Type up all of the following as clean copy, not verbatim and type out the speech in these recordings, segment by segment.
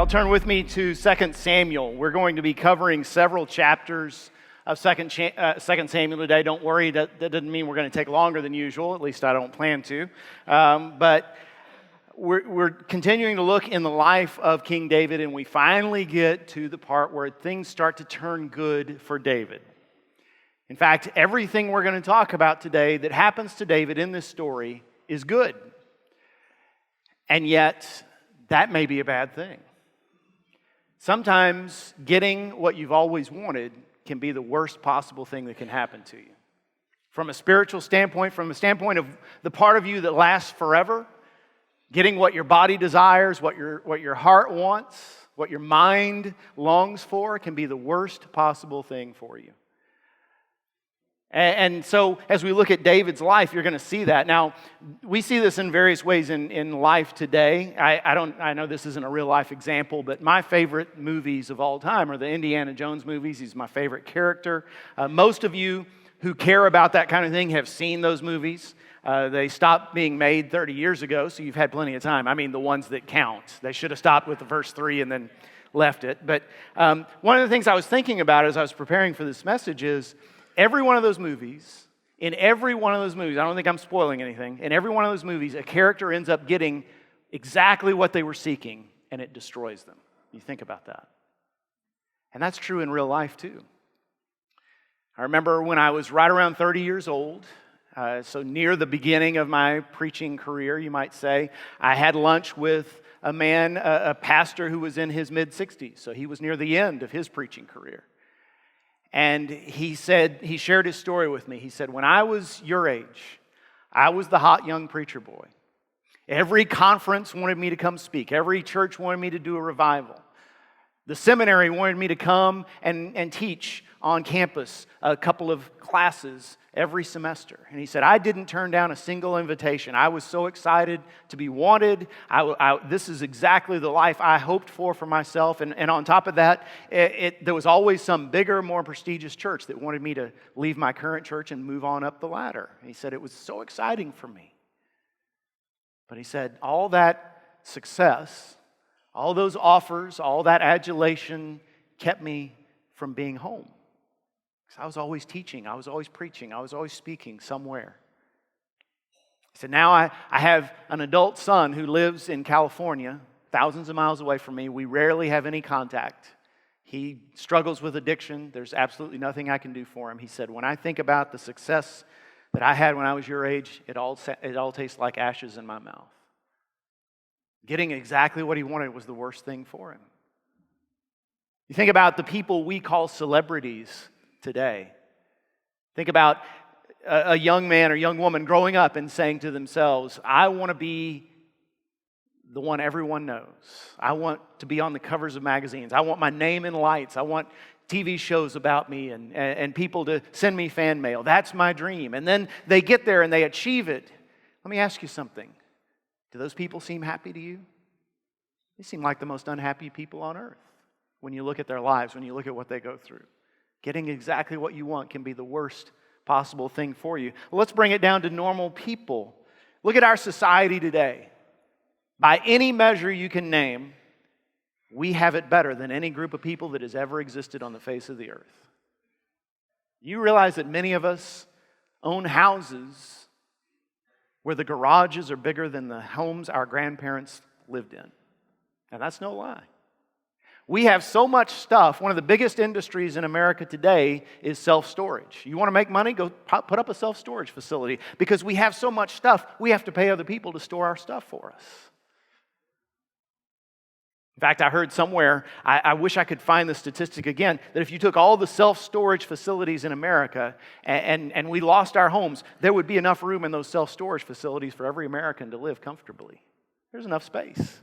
Y'all turn with me to 2 Samuel. We're going to be covering several chapters of 2 Samuel today. Don't worry, that doesn't mean we're going to take longer than usual. At least I don't plan to. But we're continuing to look in the life of King David, and we finally get to the part where things start to turn good for David. In fact, everything we're going to talk about today that happens to David in this story is good. And yet, that may be a bad thing. Sometimes getting what you've always wanted can be the worst possible thing that can happen to you. From a spiritual standpoint, from the standpoint of the part of you that lasts forever, getting what your body desires, what your heart wants, what your mind longs for can be the worst possible thing for you. And so as we look at David's life, you're going to see that. Now, we see this in various ways in life today. I know this isn't a real life example, but my favorite movies of all time are the Indiana Jones movies. He's my favorite character. Most of you who care about that kind of thing have seen those movies. They stopped being made 30 years ago, so you've had plenty of time. I mean, the ones that count. They should have stopped with the verse 3 and then left it. But one of the things I was thinking about as I was preparing for this message is, every one of those movies, I don't think I'm spoiling anything, in every one of those movies, a character ends up getting exactly what they were seeking, and it destroys them. You think about that. And that's true in real life, too. I remember when I was right around 30 years old, so near the beginning of my preaching career, you might say, I had lunch with a man, a pastor who was in his mid-60s, so he was near the end of his preaching career. And he shared his story with me. He said, when I was your age, I was the hot young preacher boy. Every conference wanted me to come speak. Every church wanted me to do a revival. The seminary wanted me to come and teach on campus a couple of classes every semester. And he said, I didn't turn down a single invitation. I was so excited to be wanted. This is exactly the life I hoped for myself. And on top of that, there was always some bigger, more prestigious church that wanted me to leave my current church and move on up the ladder. And he said, it was so exciting for me. But he said, all that success, all those offers, all that adulation kept me from being home. Because I was always teaching, I was always preaching, I was always speaking somewhere. He said, now I have an adult son who lives in California, thousands of miles away from me. We rarely have any contact. He struggles with addiction. There's absolutely nothing I can do for him. He said, when I think about the success that I had when I was your age, it all tastes like ashes in my mouth. Getting exactly what he wanted was the worst thing for him. You think about the people we call celebrities today. Think about a young man or young woman growing up and saying to themselves, I want to be the one everyone knows. I want to be on the covers of magazines. I want my name in lights. I want TV shows about me and people to send me fan mail. That's my dream. And then they get there and they achieve it. Let me ask you something. Do those people seem happy to you? They seem like the most unhappy people on earth when you look at their lives, when you look at what they go through. Getting exactly what you want can be the worst possible thing for you. Well, let's bring it down to normal people. Look at our society today. By any measure you can name, we have it better than any group of people that has ever existed on the face of the earth. You realize that many of us own houses where the garages are bigger than the homes our grandparents lived in. And that's no lie. We have so much stuff. One of the biggest industries in America today is self-storage. You want to make money? Go put up a self-storage facility. Because we have so much stuff, we have to pay other people to store our stuff for us. In fact, I heard somewhere, I wish I could find the statistic again, that if you took all the self-storage facilities in America and we lost our homes, there would be enough room in those self-storage facilities for every American to live comfortably. There's enough space.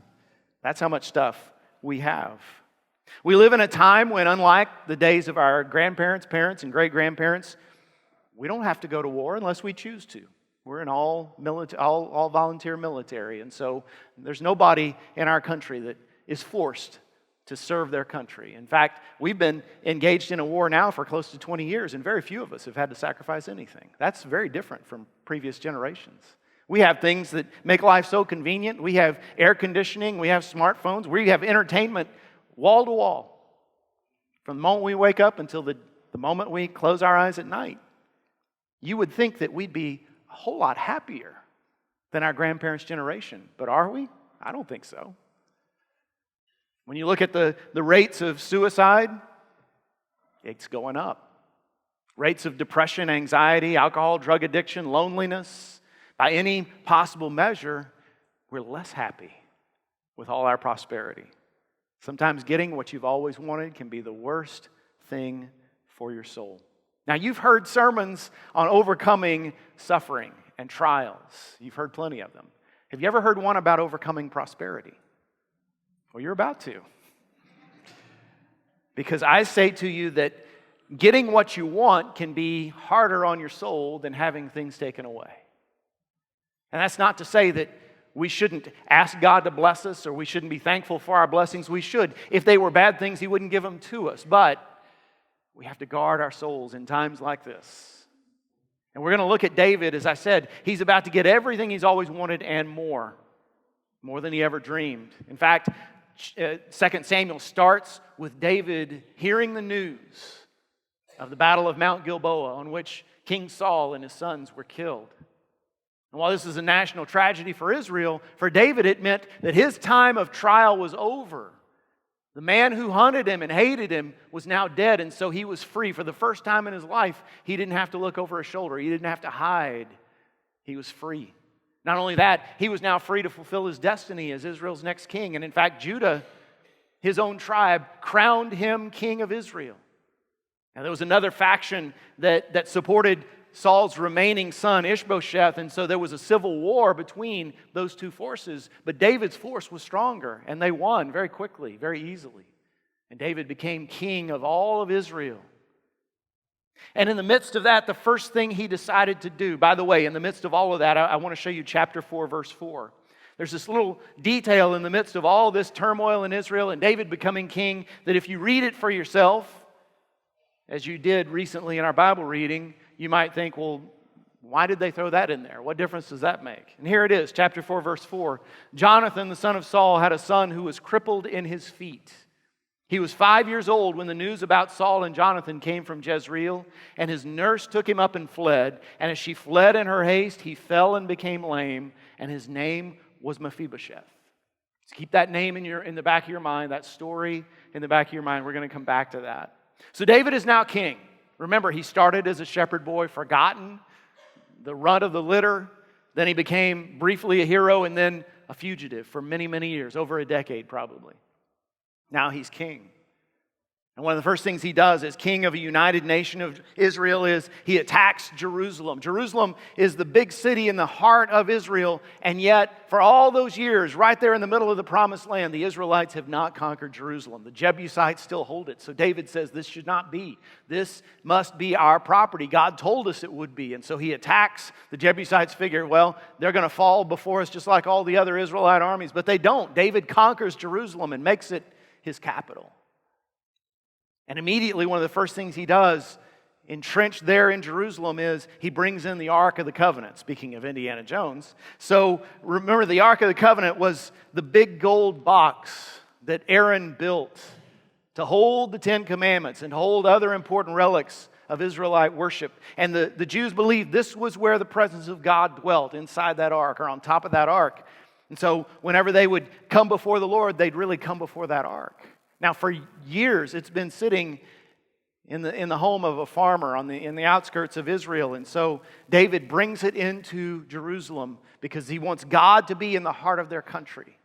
That's how much stuff we have. We live in a time when, unlike the days of our grandparents, parents, and great-grandparents, we don't have to go to war unless we choose to. We're in all volunteer military, and so there's nobody in our country that is forced to serve their country. In fact, we've been engaged in a war now for close to 20 years, and very few of us have had to sacrifice anything. That's very different from previous generations. We have things that make life so convenient. We have air conditioning. We have smartphones. We have entertainment wall to wall. From the moment we wake up until the moment we close our eyes at night. You would think that we'd be a whole lot happier than our grandparents' generation. But are we? I don't think so. When you look at the rates of suicide, it's going up. Rates of depression, anxiety, alcohol, drug addiction, loneliness. By any possible measure, we're less happy with all our prosperity. Sometimes getting what you've always wanted can be the worst thing for your soul. Now, you've heard sermons on overcoming suffering and trials. You've heard plenty of them. Have you ever heard one about overcoming prosperity? Well, you're about to. Because I say to you that getting what you want can be harder on your soul than having things taken away. And that's not to say that we shouldn't ask God to bless us or we shouldn't be thankful for our blessings. We should. If they were bad things, He wouldn't give them to us. But we have to guard our souls in times like this. And we're going to look at David. As I said, he's about to get everything he's always wanted and more than he ever dreamed. In fact, 2 Samuel starts with David hearing the news of the Battle of Mount Gilboa, on which King Saul and his sons were killed. And while this is a national tragedy for Israel, for David it meant that his time of trial was over. The man who hunted him and hated him was now dead, and so he was free. For the first time in his life, he didn't have to look over his shoulder. He didn't have to hide. He was free. Not only that, he was now free to fulfill his destiny as Israel's next king. And in fact, Judah, his own tribe, crowned him king of Israel. Now there was another faction that supported Saul's remaining son, Ishbosheth, and so there was a civil war between those two forces. But David's force was stronger, and they won very quickly, very easily. And David became king of all of Israel. And in the midst of that, the first thing he decided to do, by the way, in the midst of all of that, I want to show you chapter 4, verse 4. There's this little detail in the midst of all this turmoil in Israel and David becoming king that if you read it for yourself, as you did recently in our Bible reading, you might think, well, why did they throw that in there? What difference does that make? And here it is, chapter 4, verse 4. Jonathan, the son of Saul, had a son who was crippled in his feet. He was 5 years old when the news about Saul and Jonathan came from Jezreel, and his nurse took him up and fled. And as she fled in her haste, he fell and became lame, and his name was Mephibosheth. So keep that name in the back of your mind, that story in the back of your mind. We're going to come back to that. So David is now king. Remember, he started as a shepherd boy, forgotten, the runt of the litter. Then he became briefly a hero and then a fugitive for many, many years, over a decade probably. Now he's king. And one of the first things he does as king of a united nation of Israel is he attacks Jerusalem. Jerusalem is the big city in the heart of Israel, and yet for all those years, right there in the middle of the promised land, the Israelites have not conquered Jerusalem. The Jebusites still hold it. So David says this should not be. This must be our property. God told us it would be. And so he attacks. The Jebusites figure, well, they're going to fall before us just like all the other Israelite armies, but they don't. David conquers Jerusalem and makes it his capital. And immediately one of the first things he does, entrenched there in Jerusalem, is he brings in the Ark of the Covenant, speaking of Indiana Jones. So remember, the Ark of the Covenant was the big gold box that Aaron built to hold the Ten Commandments and hold other important relics of Israelite worship. And the Jews believed this was where the presence of God dwelt, inside that ark or on top of that ark. And so whenever they would come before the Lord, they'd really come before that ark. Now, for years, it's been sitting in the home of a farmer in the outskirts of Israel. And so David brings it into Jerusalem because he wants God to be in the heart of their country.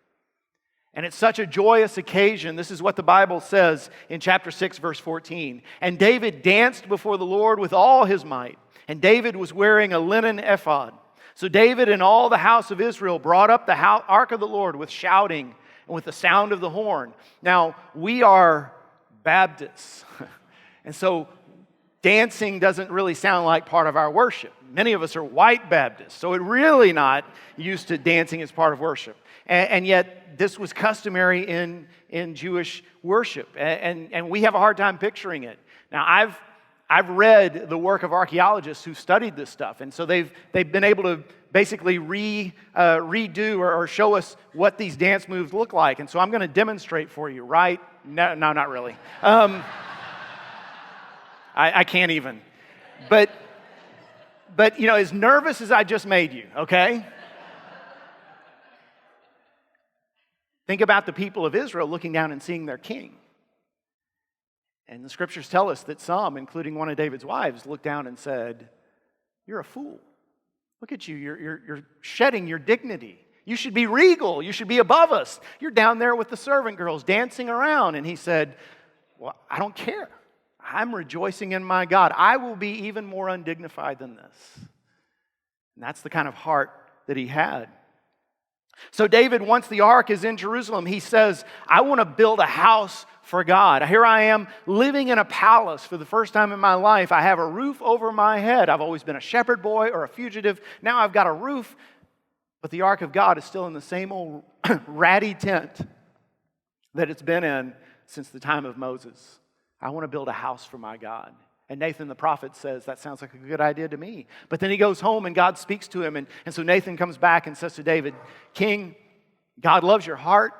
And it's such a joyous occasion. This is what the Bible says in chapter 6, verse 14. And David danced before the Lord with all his might. And David was wearing a linen ephod. So David and all the house of Israel brought up the ark of the Lord with shouting and with the sound of the horn. Now, we are Baptists. And so dancing doesn't really sound like part of our worship. Many of us are white Baptists, so we're really not used to dancing as part of worship. And yet, this was customary in Jewish worship. And we have a hard time picturing it. Now, I've read the work of archaeologists who studied this stuff, and so they've been able to basically redo or show us what these dance moves look like. And so I'm going to demonstrate for you, right? No, not really. I can't even. But as nervous as I just made you, okay? Think about the people of Israel looking down and seeing their king. And the scriptures tell us that some, including one of David's wives, looked down and said, "You're a fool. Look at you. You're shedding your dignity. You should be regal. You should be above us. You're down there with the servant girls dancing around." And he said, "Well, I don't care. I'm rejoicing in my God. I will be even more undignified than this." And that's the kind of heart that he had. So David, once the ark is in Jerusalem, he says, "I want to build a house for God. Here I am living in a palace for the first time in my life. I have a roof over my head. I've always been a shepherd boy or a fugitive. Now I've got a roof, but the ark of God is still in the same old ratty tent that it's been in since the time of Moses. I want to build a house for my God." And Nathan the prophet says, "That sounds like a good idea to me." But then he goes home and God speaks to him. And so Nathan comes back and says to David, "King, God loves your heart,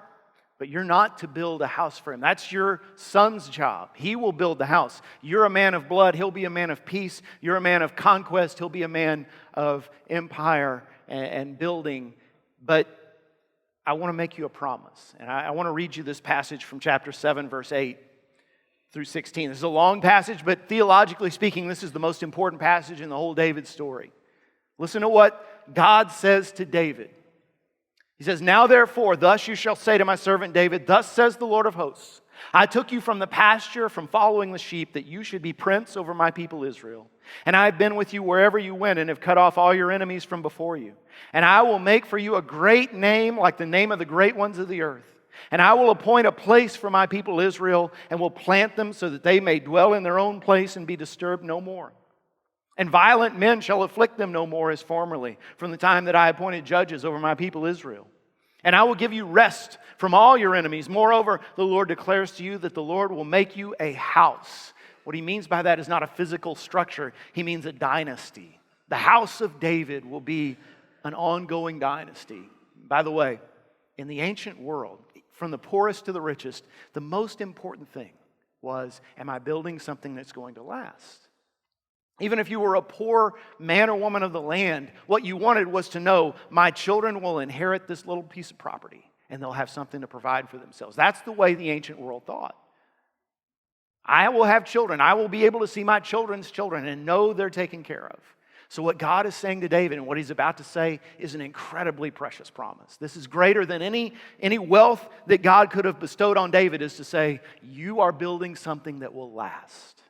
but you're not to build a house for him. That's your son's job. He will build the house. You're a man of blood. He'll be a man of peace. You're a man of conquest. He'll be a man of empire and building. But I want to make you a promise." And I want to read you this passage from chapter 7, verse 8 through 16. This is a long passage, but theologically speaking, this is the most important passage in the whole David story. Listen to what God says to David. He says, "Now therefore, thus you shall say to my servant David, thus says the Lord of hosts, I took you from the pasture, from following the sheep, that you should be prince over my people Israel. And I have been with you wherever you went, and have cut off all your enemies from before you. And I will make for you a great name, like the name of the great ones of the earth. And I will appoint a place for my people Israel, and will plant them so that they may dwell in their own place and be disturbed no more. And violent men shall afflict them no more as formerly, from the time that I appointed judges over my people Israel. And I will give you rest from all your enemies. Moreover, the Lord declares to you that the Lord will make you a house." What he means by that is not a physical structure. He means a dynasty. The house of David will be an ongoing dynasty. By the way, in the ancient world, from the poorest to the richest, the most important thing was, am I building something that's going to last? Even if you were a poor man or woman of the land, what you wanted was to know, my children will inherit this little piece of property and they'll have something to provide for themselves. That's the way the ancient world thought. I will have children. I will be able to see my children's children and know they're taken care of. So what God is saying to David and what he's about to say is an incredibly precious promise. This is greater than any wealth that God could have bestowed on David, is to say, you are building something that will last.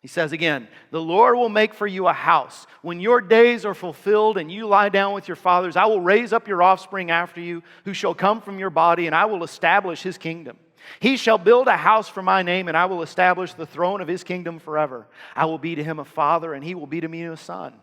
He says again, "The Lord will make for you a house. When your days are fulfilled and you lie down with your fathers, I will raise up your offspring after you, who shall come from your body, and I will establish his kingdom. He shall build a house for my name, and I will establish the throne of his kingdom forever. I will be to him a father, and he will be to me a son.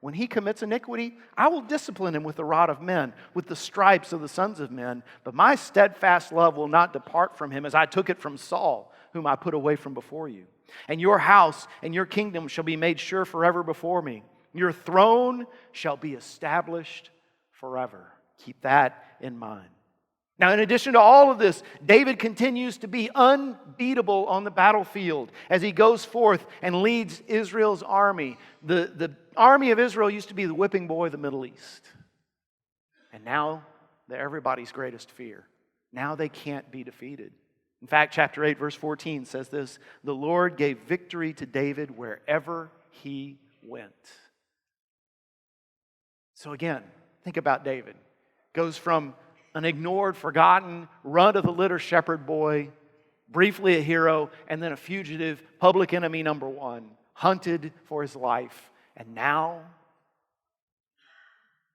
When he commits iniquity, I will discipline him with the rod of men, with the stripes of the sons of men. But my steadfast love will not depart from him, as I took it from Saul, whom I put away from before you. And your house and your kingdom shall be made sure forever before me. Your throne shall be established forever." Keep that in mind. Now, in addition to all of this, David continues to be unbeatable on the battlefield as he goes forth and leads Israel's army. The army of Israel used to be the whipping boy of the Middle East. And now they're everybody's greatest fear. Now they can't be defeated. In fact, chapter 8, verse 14 says this, "The Lord gave victory to David wherever he went." So again, think about David. Goes from an ignored, forgotten, run-to-the-litter shepherd boy, briefly a hero, and then a fugitive, public enemy number one, hunted for his life. And now,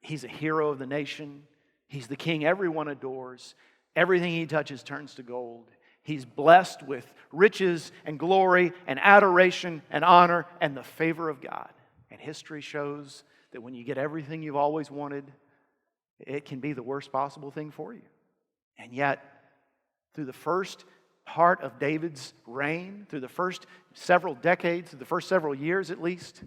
he's a hero of the nation. He's the king everyone adores. Everything he touches turns to gold. He's blessed with riches and glory and adoration and honor and the favor of God. And history shows that when you get everything you've always wanted, it can be the worst possible thing for you. And yet, through the first part of David's reign through the first several decades, the first several years at least,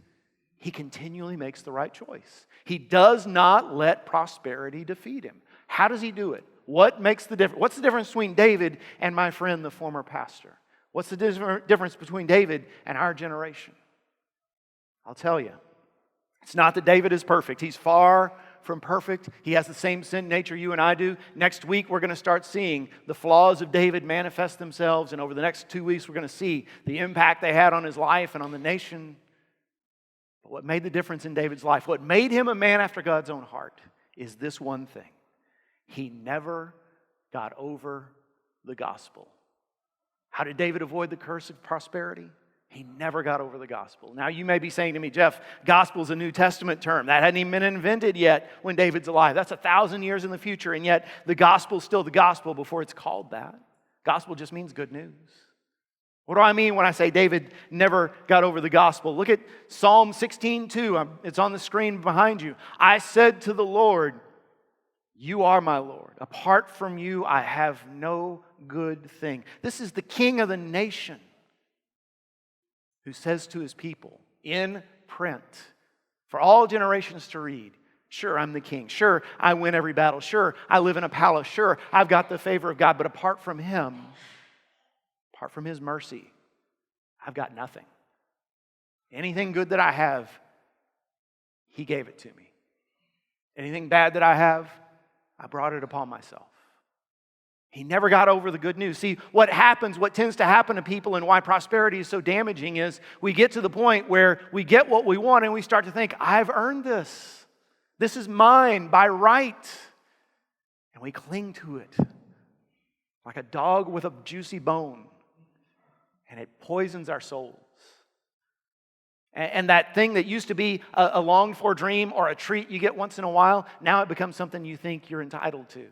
he continually makes the right choice. He does not let prosperity defeat him. How does he do it? What makes the difference? What's the difference between David and my friend, the former pastor? What's the difference between David and our generation? I'll tell you. It's not that David is perfect. He's far from perfect. He has the same sin nature you and I do. Next week, we're going to start seeing the flaws of David manifest themselves. And over the next 2 weeks, we're going to see the impact they had on his life and on the nation. But what made the difference in David's life, what made him a man after God's own heart, is this one thing. He never got over the gospel. How did David avoid the curse of prosperity? He never got over the gospel. Now you may be saying to me, Jeff, gospel is a New Testament term. That hadn't even been invented yet when David's alive. That's 1,000 years in the future, and yet the gospel is still the gospel before it's called that. Gospel just means good news. What do I mean when I say David never got over the gospel? Look at Psalm 16:2. It's on the screen behind you. I said to the Lord, you are my Lord. Apart from you, I have no good thing. This is the king of the nation who says to his people in print for all generations to read, sure, I'm the king. Sure, I win every battle. Sure, I live in a palace. Sure, I've got the favor of God. But apart from him, apart from his mercy, I've got nothing. Anything good that I have, he gave it to me. Anything bad that I have, I brought it upon myself. He never got over the good news. See, what tends to happen to people and why prosperity is so damaging is we get to the point where we get what we want and we start to think, I've earned this. This is mine by right. And we cling to it like a dog with a juicy bone. And it poisons our souls. And that thing that used to be a longed-for dream or a treat you get once in a while, now it becomes something you think you're entitled to.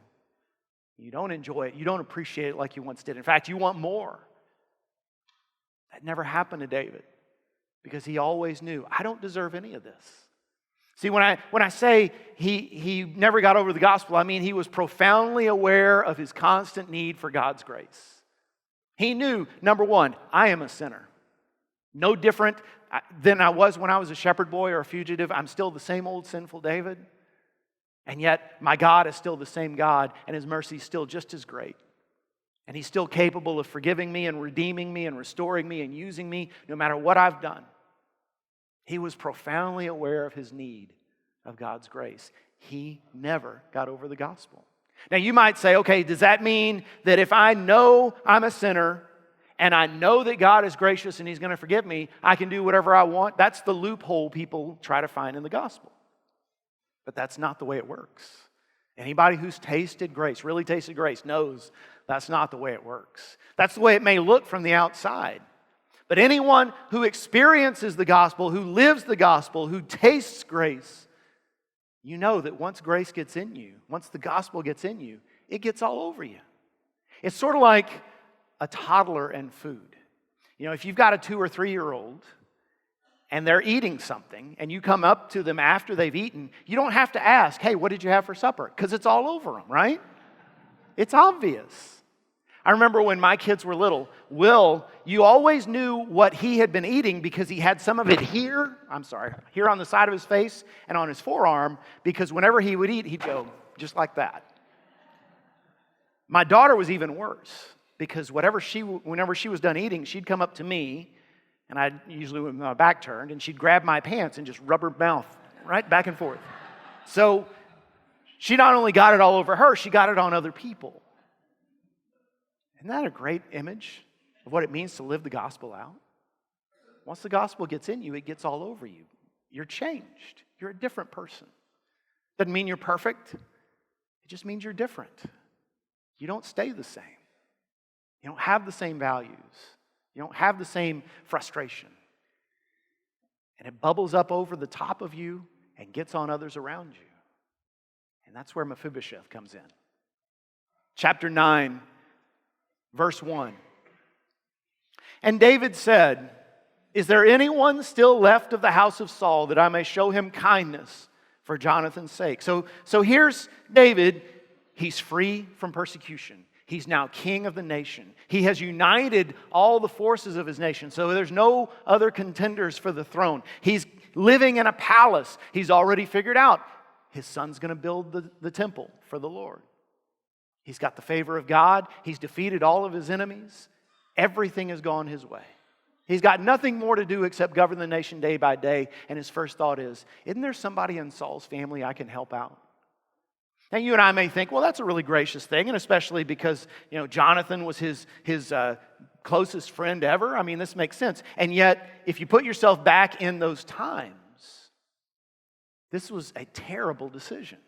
You don't enjoy it. You don't appreciate it like you once did. In fact, you want more. That never happened to David because he always knew, I don't deserve any of this. See, when I say he never got over the gospel, I mean he was profoundly aware of his constant need for God's grace. He knew, number one, I am a sinner. No different than I was when I was a shepherd boy or a fugitive. I'm still the same old sinful David. And yet, my God is still the same God, and his mercy is still just as great. And he's still capable of forgiving me and redeeming me and restoring me and using me no matter what I've done. He was profoundly aware of his need of God's grace. He never got over the gospel. Now, you might say, okay, does that mean that if I know I'm a sinner and I know that God is gracious and he's going to forgive me, I can do whatever I want? That's the loophole people try to find in the gospel. But that's not the way it works. Anybody who's tasted grace, really tasted grace, knows that's not the way it works. That's the way it may look from the outside. But anyone who experiences the gospel, who lives the gospel, who tastes grace, you know that once grace gets in you, once the gospel gets in you, it gets all over you. It's sort of like a toddler and food. You know, if you've got a 2 or 3-year-old and they're eating something and you come up to them after they've eaten, you don't have to ask, hey, what did you have for supper? Because it's all over them, right? It's obvious. I remember when my kids were little, Will, you always knew what he had been eating because he had some of it here on the side of his face and on his forearm, because whenever he would eat, he'd go just like that. My daughter was even worse, because whenever she was done eating, she'd come up to me, and I'd usually with my back turned, and she'd grab my pants and just rub her mouth right back and forth. So she not only got it all over her, she got it on other people. Isn't that a great image of what it means to live the gospel out? Once the gospel gets in you, it gets all over you. You're changed. You're a different person. Doesn't mean you're perfect. It just means you're different. You don't stay the same. You don't have the same values. You don't have the same frustration. And it bubbles up over the top of you and gets on others around you. And that's where Mephibosheth comes in. Chapter 9, verse 1. And David said, is there anyone still left of the house of Saul that I may show him kindness for Jonathan's sake? So here's David. He's free from persecution. He's now king of the nation. He has united all the forces of his nation. So there's no other contenders for the throne. He's living in a palace. He's already figured out his son's going to build the temple for the Lord. He's got the favor of God. He's defeated all of his enemies. Everything has gone his way. He's got nothing more to do except govern the nation day by day. And his first thought is, isn't there somebody in Saul's family I can help out? Now, you and I may think, well, that's a really gracious thing, and especially because, Jonathan was his closest friend ever. I mean, this makes sense. And yet, if you put yourself back in those times, this was a terrible decision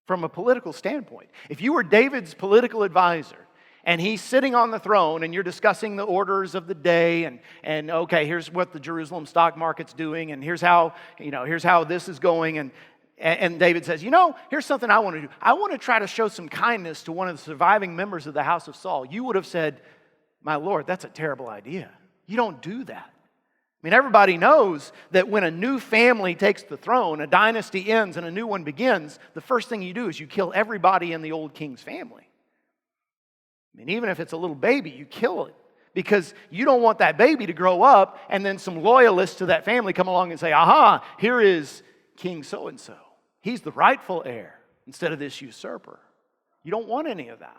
from a political standpoint. If you were David's political advisor, and he's sitting on the throne, and you're discussing the orders of the day, and okay, here's what the Jerusalem stock market's doing, and here's how this is going, and David says, here's something I want to do. I want to try to show some kindness to one of the surviving members of the house of Saul. You would have said, my Lord, that's a terrible idea. You don't do that. I mean, everybody knows that when a new family takes the throne, a dynasty ends and a new one begins, the first thing you do is you kill everybody in the old king's family. I mean, even if it's a little baby, you kill it. Because you don't want that baby to grow up and then some loyalists to that family come along and say, aha, here is King so-and-so. He's the rightful heir instead of this usurper. You don't want any of that.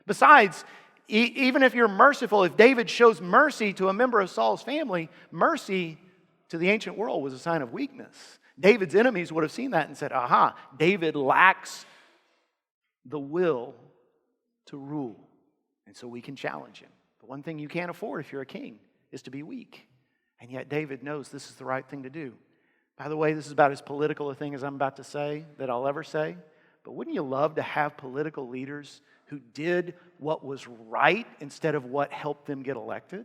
Besides, even if you're merciful, if David shows mercy to a member of Saul's family, mercy to the ancient world was a sign of weakness. David's enemies would have seen that and said, aha, David lacks the will to rule. And so we can challenge him. The one thing you can't afford if you're a king is to be weak. And yet David knows this is the right thing to do. By the way, this is about as political a thing as I'm about to say that I'll ever say. But wouldn't you love to have political leaders who did what was right instead of what helped them get elected?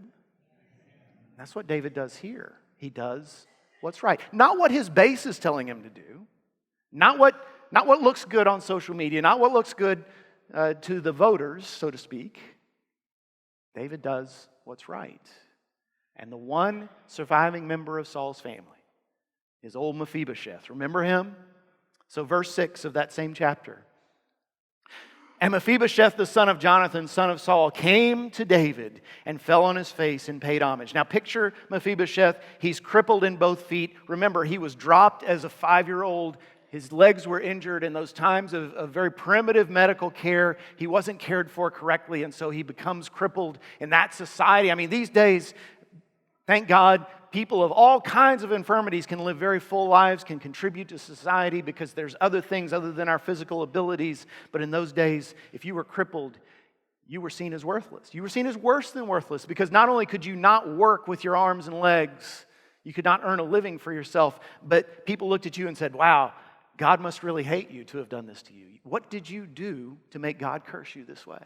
That's what David does here. He does what's right. Not what his base is telling him to do. Not what looks good on social media. Not what looks good to the voters, so to speak. David does what's right. And the one surviving member of Saul's family is old Mephibosheth. Remember him? So verse 6 of that same chapter. And Mephibosheth, the son of Jonathan, son of Saul, came to David and fell on his face and paid homage. Now picture Mephibosheth. He's crippled in both feet. Remember, he was dropped as a 5-year-old. His legs were injured in those times of very primitive medical care. He wasn't cared for correctly, and so he becomes crippled in that society. I mean, these days, thank God, people of all kinds of infirmities can live very full lives, can contribute to society because there's other things other than our physical abilities. But in those days, if you were crippled, you were seen as worthless. You were seen as worse than worthless because not only could you not work with your arms and legs, you could not earn a living for yourself, but people looked at you and said, wow, God must really hate you to have done this to you. What did you do to make God curse you this way?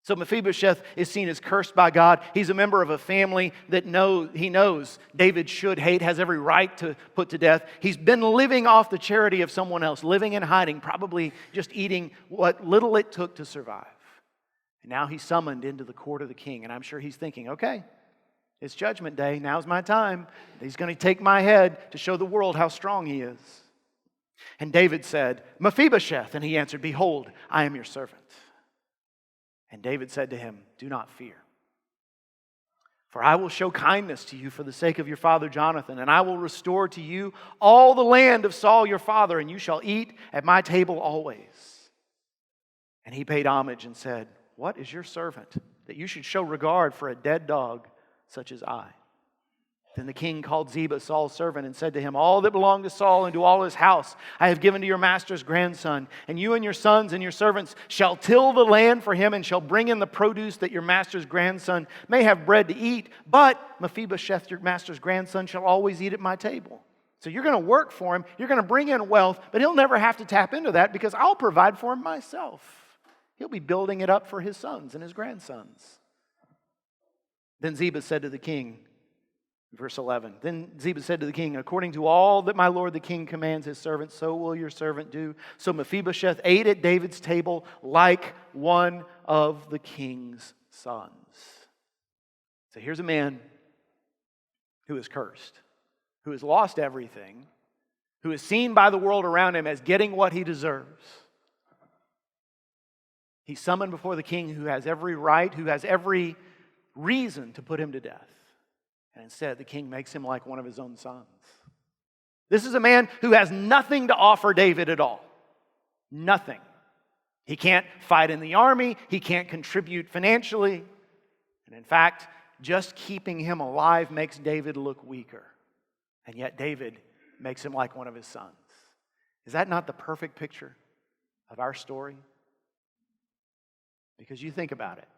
So Mephibosheth is seen as cursed by God. He's a member of a family that he knows David should hate, has every right to put to death. He's been living off the charity of someone else, living in hiding, probably just eating what little it took to survive. And now he's summoned into the court of the king. And I'm sure he's thinking, okay, it's judgment day. Now's my time. He's going to take my head to show the world how strong he is. And David said, Mephibosheth. And he answered, behold, I am your servant. And David said to him, do not fear, for I will show kindness to you for the sake of your father Jonathan, and I will restore to you all the land of Saul your father, and you shall eat at my table always. And he paid homage and said, what is your servant, that you should show regard for a dead dog such as I? Then the king called Ziba, Saul's servant, and said to him, all that belonged to Saul and to all his house I have given to your master's grandson. And you and your sons and your servants shall till the land for him and shall bring in the produce that your master's grandson may have bread to eat. But Mephibosheth, your master's grandson, shall always eat at my table. So you're going to work for him. You're going to bring in wealth, but he'll never have to tap into that because I'll provide for him myself. He'll be building it up for his sons and his grandsons. Then Ziba said to the king, Verse 11, then Ziba said to the king, according to all that my lord the king commands his servant, so will your servant do. So Mephibosheth ate at David's table like one of the king's sons. So here's a man who is cursed, who has lost everything, who is seen by the world around him as getting what he deserves. He's summoned before the king who has every right, who has every reason to put him to death. And instead, the king makes him like one of his own sons. This is a man who has nothing to offer David at all. Nothing. He can't fight in the army. He can't contribute financially. And in fact, just keeping him alive makes David look weaker. And yet David makes him like one of his sons. Is that not the perfect picture of our story? Because you think about it.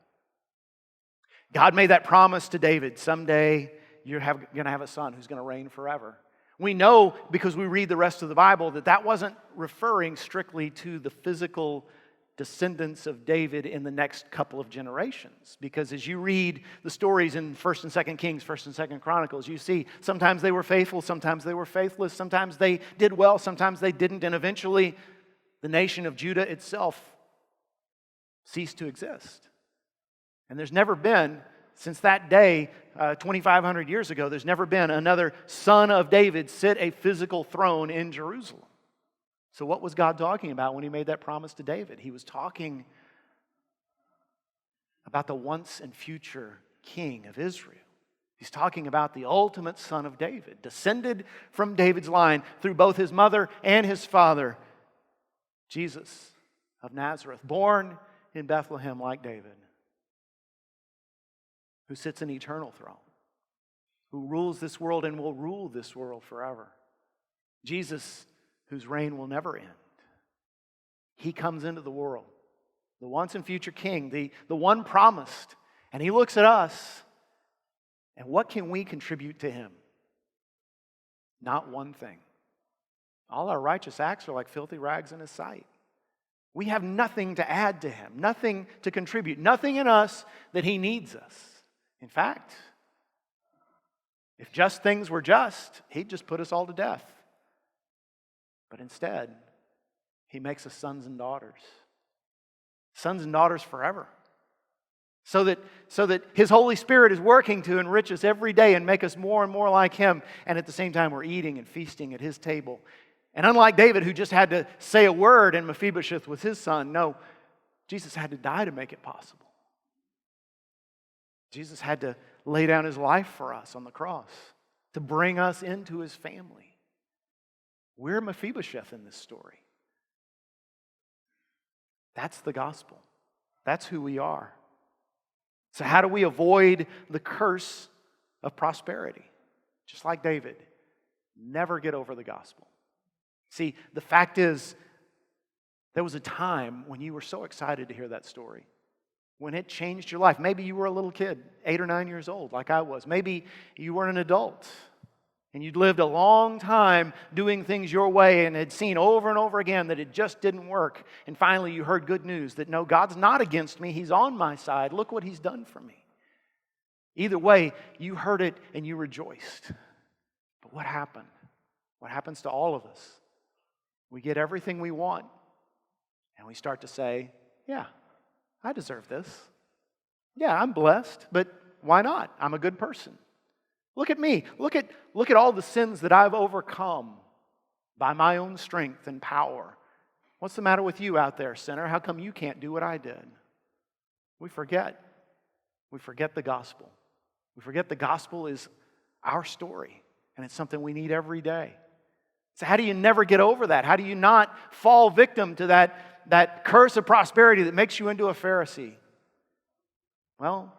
God made that promise to David. Someday you're going to have a son who's going to reign forever. We know, because we read the rest of the Bible, that that wasn't referring strictly to the physical descendants of David in the next couple of generations. Because as you read the stories in 1st and 2nd Kings, 1st and 2nd Chronicles, you see sometimes they were faithful, sometimes they were faithless, sometimes they did well, sometimes they didn't, and eventually the nation of Judah itself ceased to exist. And there's never been, since that day, 2,500 years ago, there's never been another son of David sit a physical throne in Jerusalem. So what was God talking about when He made that promise to David? He was talking about the once and future king of Israel. He's talking about the ultimate son of David, descended from David's line through both his mother and his father, Jesus of Nazareth, born in Bethlehem like David, who sits an eternal throne, who rules this world and will rule this world forever. Jesus, whose reign will never end. He comes into the world, the once and future king, the one promised, and He looks at us, and what can we contribute to Him? Not one thing. All our righteous acts are like filthy rags in His sight. We have nothing to add to Him, nothing to contribute, nothing in us that He needs us. In fact, if just things were just, He'd just put us all to death. But instead, He makes us sons and daughters. Sons and daughters forever. So that His Holy Spirit is working to enrich us every day and make us more and more like Him. And at the same time, we're eating and feasting at His table. And unlike David, who just had to say a word and Mephibosheth was his son, no, Jesus had to die to make it possible. Jesus had to lay down His life for us on the cross to bring us into His family. We're Mephibosheth in this story. That's the gospel. That's who we are. So how do we avoid the curse of prosperity? Just like David, never get over the gospel. See, the fact is, there was a time when you were so excited to hear that story, when it changed your life. Maybe you were a little kid, 8 or 9 years old, like I was. Maybe you were an adult, and you'd lived a long time doing things your way and had seen over and over again that it just didn't work. And finally you heard good news that no, God's not against me. He's on my side. Look what He's done for me. Either way, you heard it and you rejoiced. But what happened? What happens to all of us? We get everything we want and we start to say, yeah, I deserve this. Yeah, I'm blessed, but why not? I'm a good person. Look at me. Look at all the sins that I've overcome by my own strength and power. What's the matter with you out there, sinner? How come you can't do what I did? We forget. We forget the gospel. We forget the gospel is our story, and it's something we need every day. So how do you never get over that? How do you not fall victim to that curse of prosperity that makes you into a Pharisee? Well,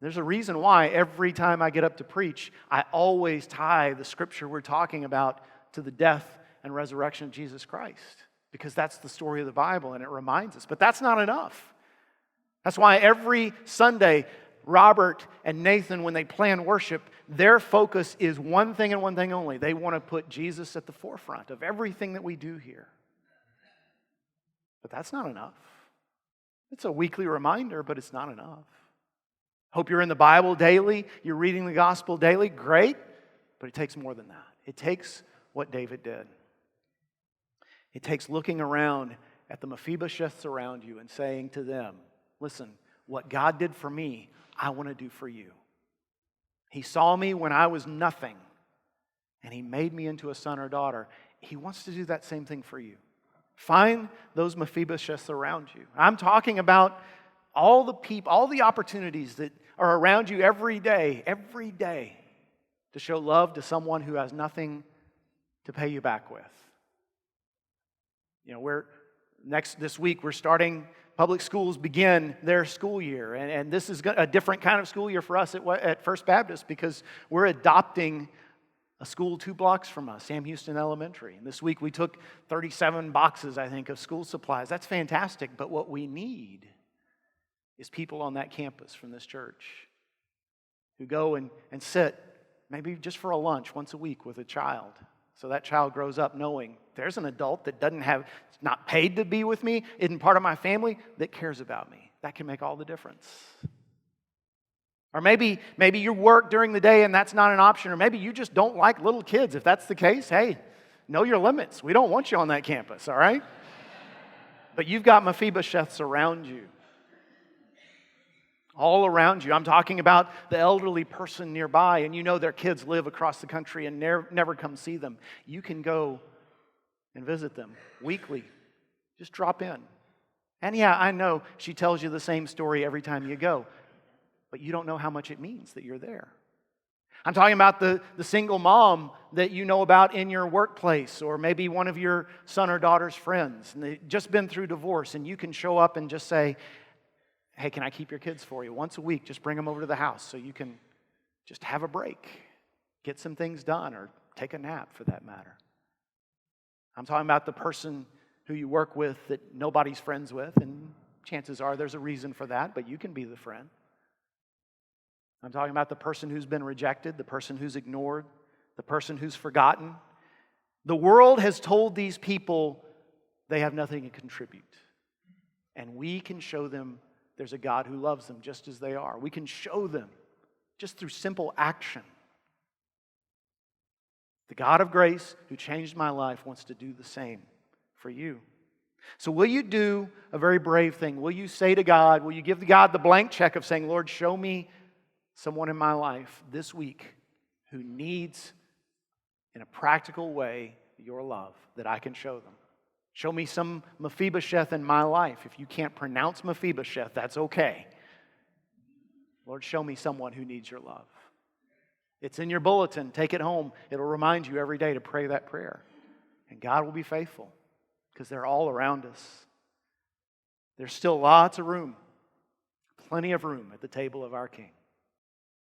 there's a reason why every time I get up to preach, I always tie the scripture we're talking about to the death and resurrection of Jesus Christ. Because that's the story of the Bible and it reminds us. But that's not enough. That's why every Sunday, Robert and Nathan, when they plan worship, their focus is one thing and one thing only. They want to put Jesus at the forefront of everything that we do here. But that's not enough. It's a weekly reminder, but it's not enough. Hope you're in the Bible daily, you're reading the gospel daily, great, but it takes more than that. It takes what David did. It takes looking around at the Mephibosheths around you and saying to them, listen, what God did for me, I want to do for you. He saw me when I was nothing, and He made me into a son or daughter. He wants to do that same thing for you. Find those Mephibosheths around you. I'm talking about all the people, all the opportunities that are around you every day, to show love to someone who has nothing to pay you back with. You know, this week we're starting, public schools begin their school year, and this is a different kind of school year for us at First Baptist because we're adopting a school 2 blocks from us, Sam Houston Elementary. And this week we took 37 boxes, I think, of school supplies. That's fantastic, but what we need is people on that campus from this church who go and sit maybe just for a lunch once a week with a child. So that child grows up knowing there's an adult that it's not paid to be with me, isn't part of my family, that cares about me. That can make all the difference. Or maybe you work during the day and that's not an option. Or maybe you just don't like little kids. If that's the case, hey, know your limits. We don't want you on that campus, all right? But you've got Mephibosheths around you. All around you. I'm talking about the elderly person nearby, and you know their kids live across the country and never come see them. You can go and visit them weekly. Just drop in. And yeah, I know she tells you the same story every time you go, but you don't know how much it means that you're there. I'm talking about the single mom that you know about in your workplace, or maybe one of your son or daughter's friends, and they've just been through divorce, and you can show up and just say, hey, can I keep your kids for you? Once a week, just bring them over to the house so you can just have a break, get some things done, or take a nap for that matter. I'm talking about the person who you work with that nobody's friends with, and chances are there's a reason for that, but you can be the friend. I'm talking about the person who's been rejected, the person who's ignored, the person who's forgotten. The world has told these people they have nothing to contribute, and we can show them there's a God who loves them just as they are. We can show them just through simple action. The God of grace who changed my life wants to do the same for you. So will you do a very brave thing? Will you say to God, will you give God the blank check of saying, Lord, show me someone in my life this week who needs, in a practical way, your love that I can show them? Show me some Mephibosheth in my life. If you can't pronounce Mephibosheth, that's okay. Lord, show me someone who needs your love. It's in your bulletin. Take it home. It'll remind you every day to pray that prayer. And God will be faithful because they're all around us. There's still lots of room, plenty of room at the table of our King.